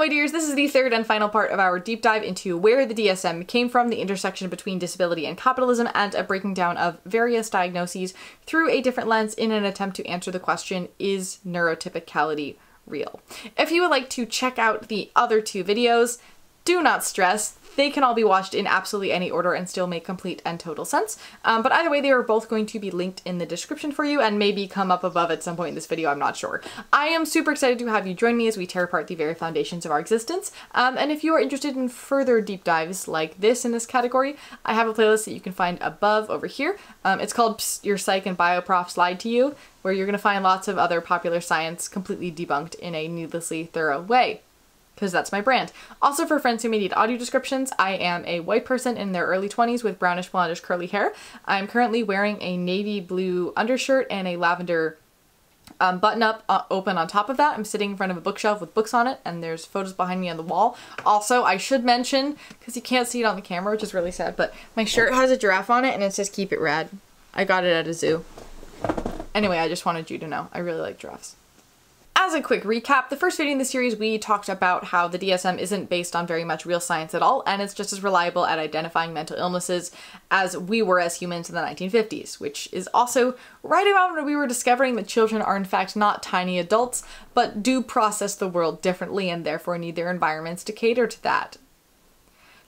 my dears, this is the third and final part of our deep dive into where the DSM came from, the intersection between disability and capitalism, and a breaking down of various diagnoses through a different lens in an attempt to answer the question, is neurotypicality real? If you would like to check out the other two videos, do not stress. They can all be watched in absolutely any order and still make complete and total sense. But either way, they are both going to be linked in the description for you and maybe come up above at some point in this video, I'm not sure. I am super excited to have you join me as we tear apart the very foundations of our existence. And if you are interested in further deep dives like this in this category, I have a playlist that you can find above over here. It's called Psst, Your Psych and Bioprofs Lied to You, where you're going to find lots of other popular science completely debunked in a needlessly thorough way. Because that's my brand. Also, for friends who may need audio descriptions, I am a white person in their early 20s with brownish blondish curly hair. I'm currently wearing a navy blue undershirt and a lavender button-up open on top of that. I'm sitting in front of a bookshelf with books on it, and there's photos behind me on the wall. Also, I should mention, because you can't see it on the camera, which is really sad, but my shirt has a giraffe on it and it says "Keep it rad." I got it at a zoo. Anyway, I just wanted you to know. I really like giraffes. As a quick recap, the first video in the series we talked about how the DSM isn't based on very much real science at all, and it's just as reliable at identifying mental illnesses as we were as humans in the 1950s, which is also right around when we were discovering that children are in fact not tiny adults, but do process the world differently and therefore need their environments to cater to that.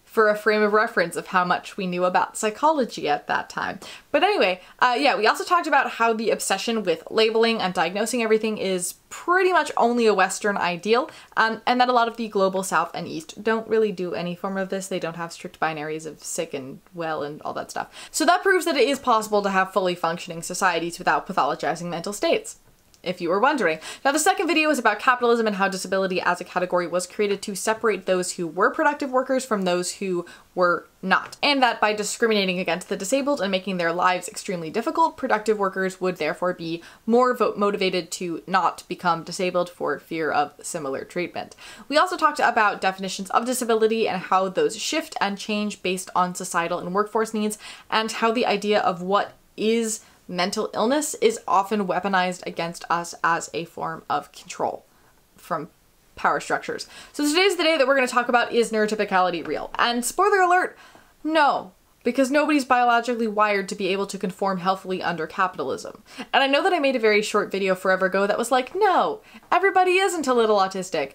For a frame of reference of how much we knew about psychology at that time. But anyway, yeah, we also talked about how the obsession with labeling and diagnosing everything is pretty much only a Western ideal, and that a lot of the global South and East don't really do any form of this. They don't have strict binaries of sick and well and all that stuff. So that proves that it is possible to have fully functioning societies without pathologizing mental states, if you were wondering. Now, the second video is about capitalism and how disability as a category was created to separate those who were productive workers from those who were not. And that by discriminating against the disabled and making their lives extremely difficult, productive workers would therefore be more motivated to not become disabled for fear of similar treatment. We also talked about definitions of disability and how those shift and change based on societal and workforce needs, and how the idea of what is mental illness is often weaponized against us as a form of control from power structures. So today's the day that we're going to talk about, is neurotypicality real? And spoiler alert, no, because nobody's biologically wired to be able to conform healthily under capitalism. And I know that I made a very short video forever ago that was like, no, everybody isn't a little autistic.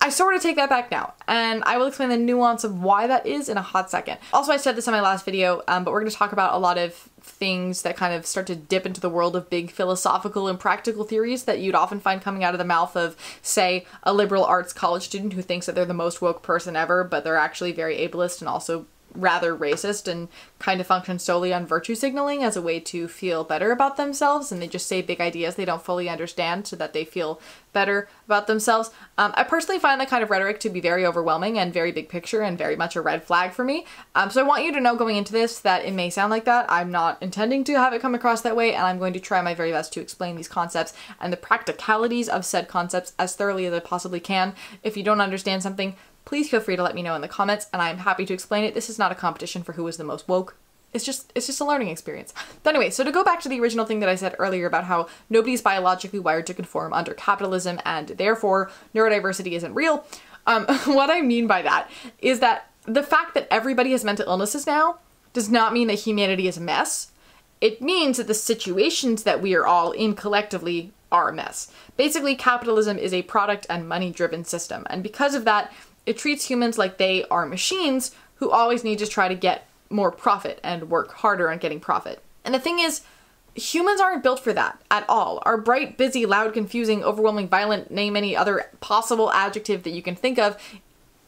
I sort of take that back now, and I will explain the nuance of why that is in a hot second. Also, I said this in my last video, but we're going to talk about a lot of things that kind of start to dip into the world of big philosophical and practical theories that you'd often find coming out of the mouth of, say, a liberal arts college student who thinks that they're the most woke person ever, but they're actually very ableist and also rather racist and kind of function solely on virtue signaling as a way to feel better about themselves, and they just say big ideas they don't fully understand so that they feel better about themselves. I personally find that kind of rhetoric to be very overwhelming and very big picture and very much a red flag for me. So I want you to know going into this that it may sound like that. I'm not intending to have it come across that way, and I'm going to try my very best to explain these concepts and the practicalities of said concepts as thoroughly as I possibly can. If you don't understand something, please feel free to let me know in the comments, and I'm happy to explain it. This is not a competition for who is the most woke. It's just a learning experience. But anyway, so to go back to the original thing that I said earlier about how nobody's biologically wired to conform under capitalism and therefore neurodiversity isn't real, what I mean by that is that the fact that everybody has mental illnesses now does not mean that humanity is a mess. It means that the situations that we are all in collectively are a mess. Basically, capitalism is a product and money-driven system, and because of that, it treats humans like they are machines who always need to try to get more profit and work harder on getting profit. And the thing is, humans aren't built for that at all. Our bright, busy, loud, confusing, overwhelming, violent, name any other possible adjective that you can think of,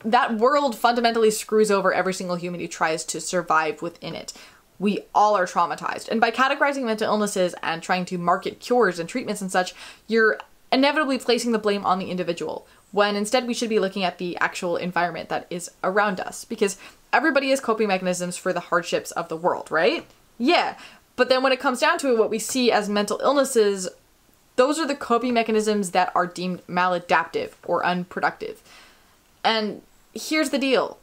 that world fundamentally screws over every single human who tries to survive within it. We all are traumatized. And by categorizing mental illnesses and trying to market cures and treatments and such, you're inevitably placing the blame on the individual, when instead we should be looking at the actual environment that is around us, because everybody has coping mechanisms for the hardships of the world, right? Yeah, but then when it comes down to it, what we see as mental illnesses, those are the coping mechanisms that are deemed maladaptive or unproductive. And here's the deal.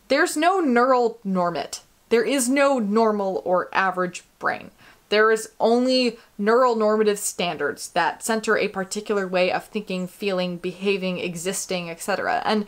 There's no neural normate. There is no normal or average brain. There is only neural normative standards that center a particular way of thinking, feeling, behaving, existing, etc. And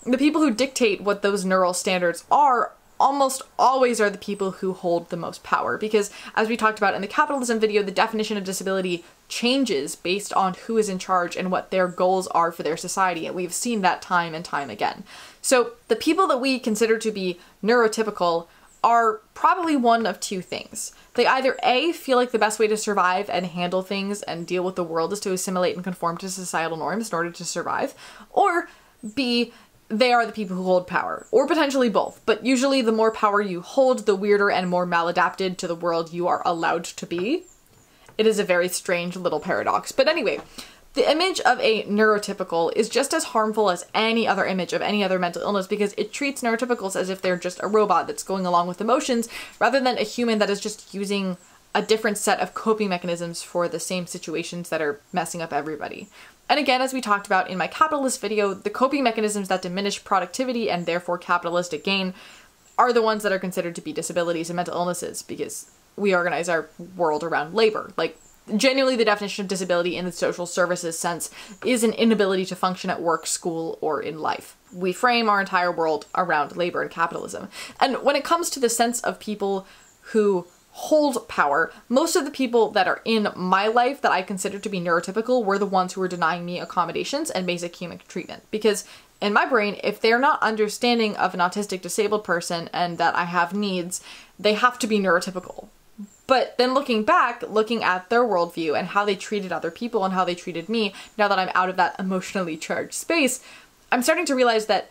the people who dictate what those neural standards are almost always are the people who hold the most power, because as we talked about in the capitalism video, the definition of disability changes based on who is in charge and what their goals are for their society, and we've seen that time and time again. So the people that we consider to be neurotypical are probably one of two things. They either A, feel like the best way to survive and handle things and deal with the world is to assimilate and conform to societal norms in order to survive, or B, they are the people who hold power, or potentially both, but usually the more power you hold, the weirder and more maladapted to the world you are allowed to be. It is a very strange little paradox. But anyway, the image of a neurotypical is just as harmful as any other image of any other mental illness, because it treats neurotypicals as if they're just a robot that's going along with emotions, rather than a human that is just using a different set of coping mechanisms for the same situations that are messing up everybody. And again, as we talked about in my capitalist video, the coping mechanisms that diminish productivity and therefore capitalistic gain are the ones that are considered to be disabilities and mental illnesses, because we organize our world around labor. Like, genuinely, the definition of disability in the social services sense is an inability to function at work, school, or in life. We frame our entire world around labor and capitalism. And when it comes to the sense of people who hold power, most of the people that are in my life that I consider to be neurotypical were the ones who were denying me accommodations and basic human treatment. Because in my brain, if they're not understanding of an autistic disabled person and that I have needs, they have to be neurotypical. But then looking back, looking at their worldview and how they treated other people and how they treated me, now that I'm out of that emotionally charged space, I'm starting to realize that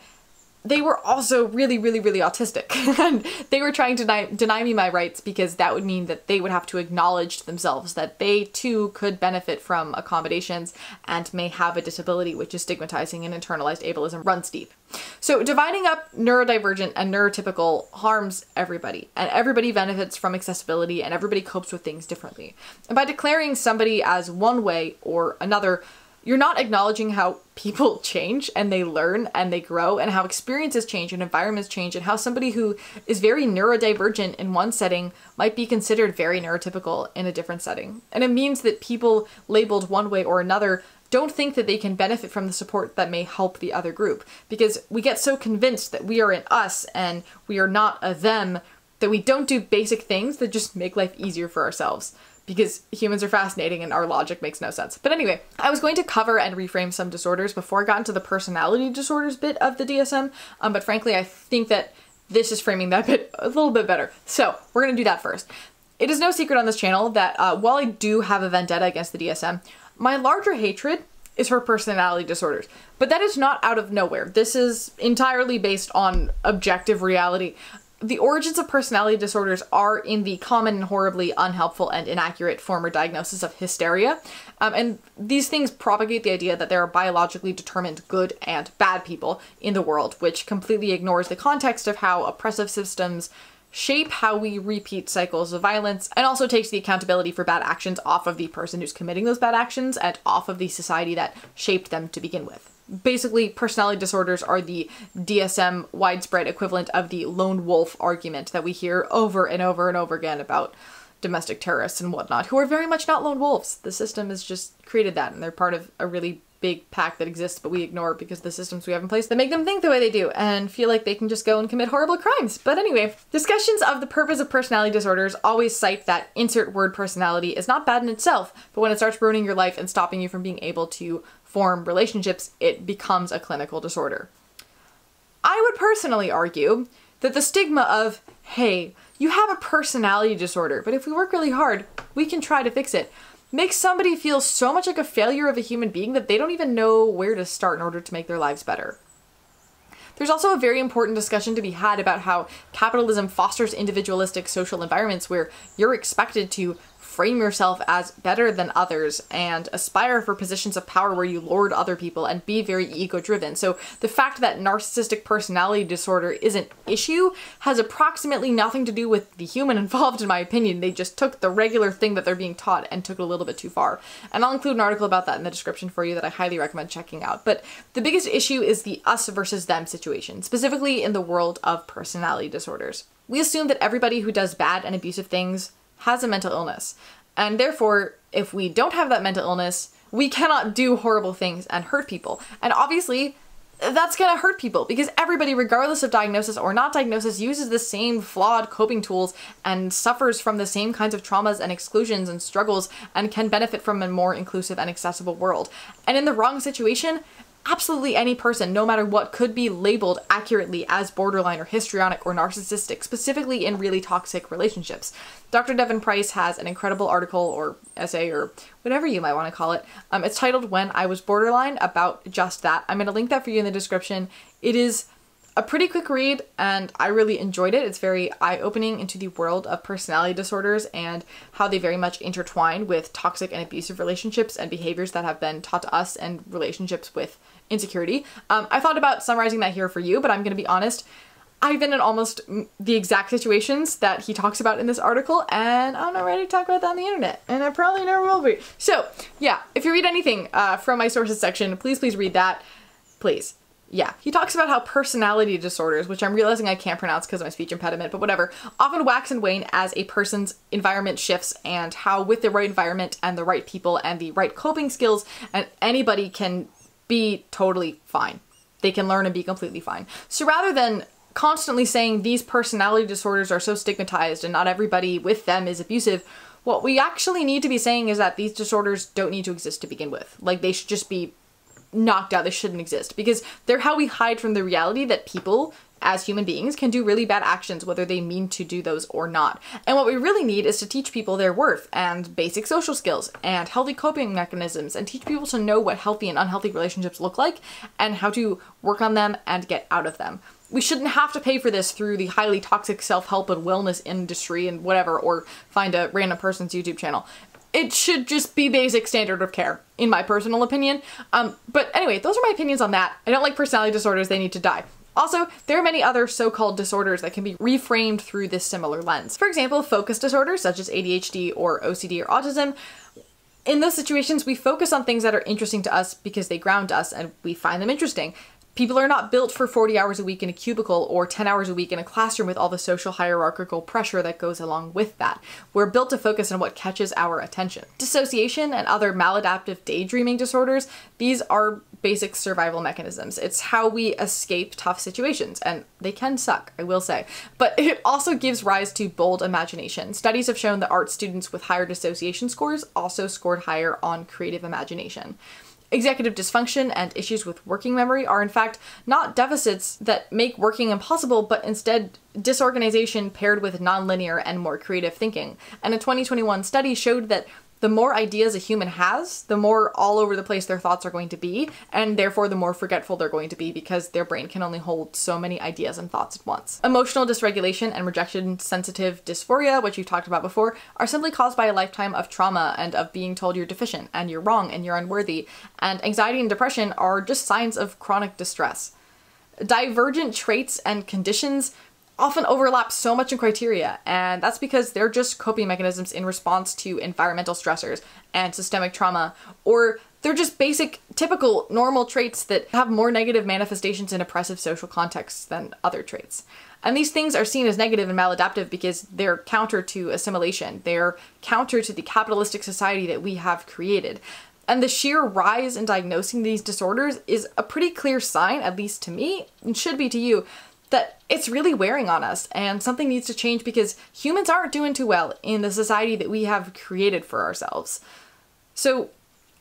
they were also really, really, really autistic. And they were trying to deny me my rights because that would mean that they would have to acknowledge to themselves that they too could benefit from accommodations and may have a disability, which is stigmatizing, and internalized ableism runs deep. So dividing up neurodivergent and neurotypical harms everybody, and everybody benefits from accessibility, and everybody copes with things differently. And by declaring somebody as one way or another, you're not acknowledging how people change and they learn and they grow, and how experiences change and environments change, and how somebody who is very neurodivergent in one setting might be considered very neurotypical in a different setting. And it means that people labeled one way or another don't think that they can benefit from the support that may help the other group, because we get so convinced that we are an us and we are not a them that we don't do basic things that just make life easier for ourselves. Because humans are fascinating and our logic makes no sense. But anyway, I was going to cover and reframe some disorders before I got into the personality disorders bit of the DSM, but frankly, I think that this is framing that bit a little bit better. So we're going to do that first. It is no secret on this channel that while I do have a vendetta against the DSM, my larger hatred is for personality disorders. But that is not out of nowhere. This is entirely based on objective reality. The origins of personality disorders are in the common and horribly unhelpful and inaccurate former diagnosis of hysteria. And these things propagate the idea that there are biologically determined good and bad people in the world, which completely ignores the context of how oppressive systems shape how we repeat cycles of violence, and also takes the accountability for bad actions off of the person who's committing those bad actions and off of the society that shaped them to begin with. Basically, personality disorders are the DSM widespread equivalent of the lone wolf argument that we hear over and over and over again about domestic terrorists and whatnot, who are very much not lone wolves. The system has just created that, and they're part of a really big pack that exists, but we ignore it because of the systems we have in place that make them think the way they do and feel like they can just go and commit horrible crimes. But anyway, discussions of the purpose of personality disorders always cite that insert word personality is not bad in itself, but when it starts ruining your life and stopping you from being able to form relationships, it becomes a clinical disorder. I would personally argue that the stigma of, hey, you have a personality disorder, but if we work really hard, we can try to fix it, makes somebody feel so much like a failure of a human being that they don't even know where to start in order to make their lives better. There's also a very important discussion to be had about how capitalism fosters individualistic social environments where you're expected to frame yourself as better than others and aspire for positions of power where you lord other people and be very ego-driven. So the fact that narcissistic personality disorder is an issue has approximately nothing to do with the human involved, in my opinion. They just took the regular thing that they're being taught and took it a little bit too far. And I'll include an article about that in the description for you that I highly recommend checking out. But the biggest issue is the us versus them situation, specifically in the world of personality disorders. We assume that everybody who does bad and abusive things has a mental illness. And therefore, if we don't have that mental illness, we cannot do horrible things and hurt people. And obviously, that's gonna hurt people because everybody, regardless of diagnosis or not diagnosis, uses the same flawed coping tools and suffers from the same kinds of traumas and exclusions and struggles and can benefit from a more inclusive and accessible world. And in the wrong situation, absolutely any person, no matter what, could be labeled accurately as borderline or histrionic or narcissistic, specifically in really toxic relationships. Dr. Devon Price has an incredible article or essay or whatever you might want to call it. It's titled When I Was Borderline, about just that. I'm going to link that for you in the description. It is a pretty quick read and I really enjoyed it. It's very eye-opening into the world of personality disorders and how they very much intertwine with toxic and abusive relationships and behaviors that have been taught to us and relationships with insecurity. I thought about summarizing that here for you, but I'm going to be honest, I've been in almost the exact situations that he talks about in this article, and I'm not ready to talk about that on the internet, and I probably never will be. So yeah, if you read anything from my sources section, please read that, please. Yeah, he talks about how personality disorders, which I'm realizing I can't pronounce because of my speech impediment, but whatever, often wax and wane as a person's environment shifts, and how with the right environment and the right people and the right coping skills, and anybody can be totally fine. They can learn and be completely fine. So rather than constantly saying these personality disorders are so stigmatized and not everybody with them is abusive, what we actually need to be saying is that these disorders don't need to exist to begin with. Like, they should just be knocked out. They shouldn't exist because they're how we hide from the reality that people as human beings can do really bad actions, whether they mean to do those or not. And what we really need is to teach people their worth and basic social skills and healthy coping mechanisms, and teach people to know what healthy and unhealthy relationships look like and how to work on them and get out of them. We shouldn't have to pay for this through the highly toxic self-help and wellness industry and whatever, or find a random person's YouTube channel. It should just be basic standard of care, in my personal opinion. But anyway, those are my opinions on that. I don't like personality disorders, they need to die. Also, there are many other so-called disorders that can be reframed through this similar lens. For example, focus disorders such as ADHD or OCD or autism. In those situations, we focus on things that are interesting to us because they ground us and we find them interesting. People are not built for 40 hours a week in a cubicle or 10 hours a week in a classroom with all the social hierarchical pressure that goes along with that. We're built to focus on what catches our attention. Dissociation and other maladaptive daydreaming disorders, these are basic survival mechanisms. It's how we escape tough situations, and they can suck, I will say. But it also gives rise to bold imagination. Studies have shown that art students with higher dissociation scores also scored higher on creative imagination. Executive dysfunction and issues with working memory are in fact not deficits that make working impossible, but instead disorganization paired with nonlinear and more creative thinking. And a 2021 study showed that the more ideas a human has, the more all over the place their thoughts are going to be, and therefore the more forgetful they're going to be because their brain can only hold so many ideas and thoughts at once. Emotional dysregulation and rejection-sensitive dysphoria, which we've talked about before, are simply caused by a lifetime of trauma and of being told you're deficient and you're wrong and you're unworthy. And anxiety and depression are just signs of chronic distress. Divergent traits and conditions often overlap so much in criteria, and that's because they're just coping mechanisms in response to environmental stressors and systemic trauma, or they're just basic, typical, normal traits that have more negative manifestations in oppressive social contexts than other traits. And these things are seen as negative and maladaptive because they're counter to assimilation. They're counter to the capitalistic society that we have created. And the sheer rise in diagnosing these disorders is a pretty clear sign, at least to me, and should be to you, that it's really wearing on us and something needs to change because humans aren't doing too well in the society that we have created for ourselves. So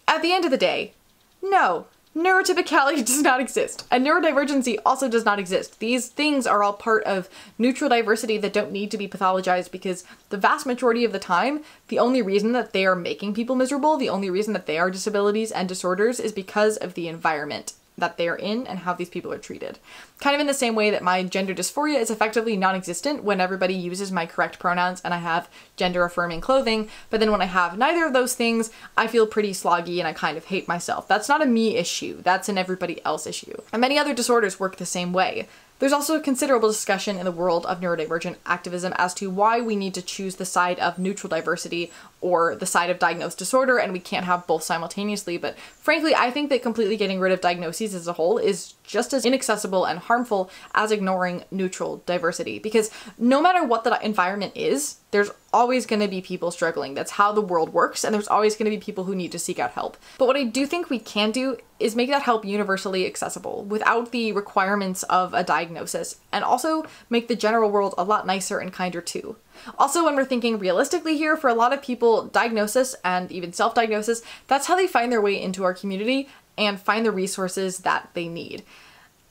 at the end of the day, no, neurotypicality does not exist, and neurodivergency also does not exist. These things are all part of neutral diversity that don't need to be pathologized because the vast majority of the time, the only reason that they are making people miserable, the only reason that they are disabilities and disorders is because of the environment that they're in and how these people are treated. Kind of in the same way that my gender dysphoria is effectively non-existent when everybody uses my correct pronouns and I have gender-affirming clothing, but then when I have neither of those things, I feel pretty sloggy and I kind of hate myself. That's not a me issue, that's an everybody else issue. And many other disorders work the same way. There's also a considerable discussion in the world of neurodivergent activism as to why we need to choose the side of neutral diversity or the side of diagnosed disorder, and we can't have both simultaneously. But frankly, I think that completely getting rid of diagnoses as a whole is just as inaccessible and harmful as ignoring neutral diversity, because no matter what the environment is, there's always going to be people struggling. That's how the world works, and there's always going to be people who need to seek out help. But what I do think we can do is make that help universally accessible without the requirements of a diagnosis, and also make the general world a lot nicer and kinder too. Also, when we're thinking realistically here, for a lot of people, diagnosis and even self-diagnosis, that's how they find their way into our community and find the resources that they need.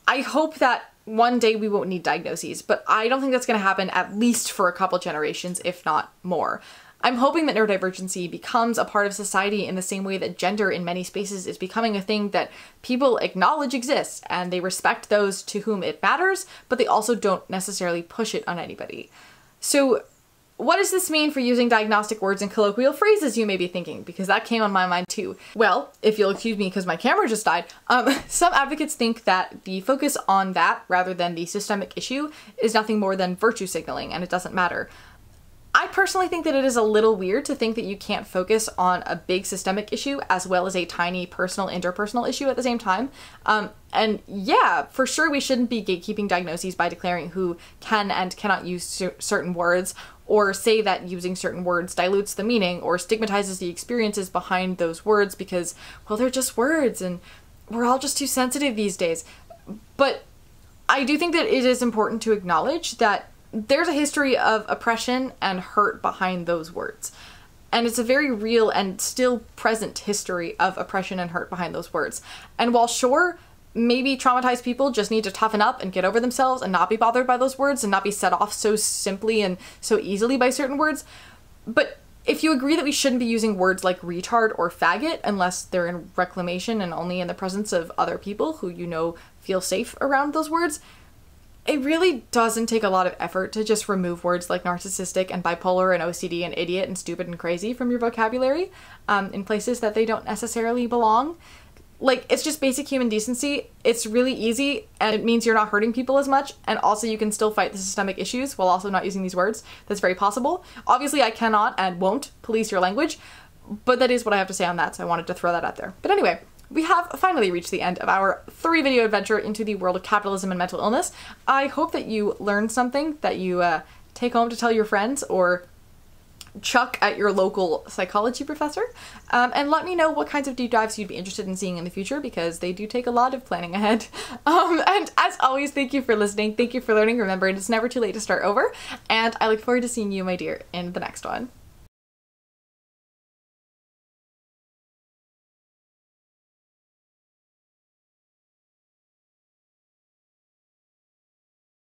I hope that one day we won't need diagnoses, but I don't think that's going to happen at least for a couple generations, if not more. I'm hoping that neurodivergency becomes a part of society in the same way that gender in many spaces is becoming a thing that people acknowledge exists, and they respect those to whom it matters, but they also don't necessarily push it on anybody. So what does this mean for using diagnostic words and colloquial phrases, you may be thinking, because that came on my mind too. Well, if you'll excuse me because my camera just died, some advocates think that the focus on that rather than the systemic issue is nothing more than virtue signaling, and it doesn't matter. I personally think that it is a little weird to think that you can't focus on a big systemic issue as well as a tiny personal, interpersonal issue at the same time. And yeah, for sure we shouldn't be gatekeeping diagnoses by declaring who can and cannot use certain words, or say that using certain words dilutes the meaning or stigmatizes the experiences behind those words because, well, they're just words and we're all just too sensitive these days. But I do think that it is important to acknowledge that there's a history of oppression and hurt behind those words. And it's a very real and still present history of oppression and hurt behind those words. And while sure, maybe traumatized people just need to toughen up and get over themselves and not be bothered by those words and not be set off so simply and so easily by certain words, but if you agree that we shouldn't be using words like retard or faggot unless they're in reclamation and only in the presence of other people who you know feel safe around those words, it really doesn't take a lot of effort to just remove words like narcissistic and bipolar and OCD and idiot and stupid and crazy from your vocabulary in places that they don't necessarily belong. Like, it's just basic human decency. It's really easy, and it means you're not hurting people as much, and also you can still fight the systemic issues while also not using these words. That's very possible. Obviously, I cannot and won't police your language, but that is what I have to say on that, so I wanted to throw that out there. But anyway, we have finally reached the end of our 3-video adventure into the world of capitalism and mental illness. I hope that you learned something that you take home to tell your friends or chuck at your local psychology professor, and let me know what kinds of deep dives you'd be interested in seeing in the future, because they do take a lot of planning ahead. And as always, thank you for listening, thank you for learning. Remember, it's never too late to start over, and I look forward to seeing you, my dear, in the next one.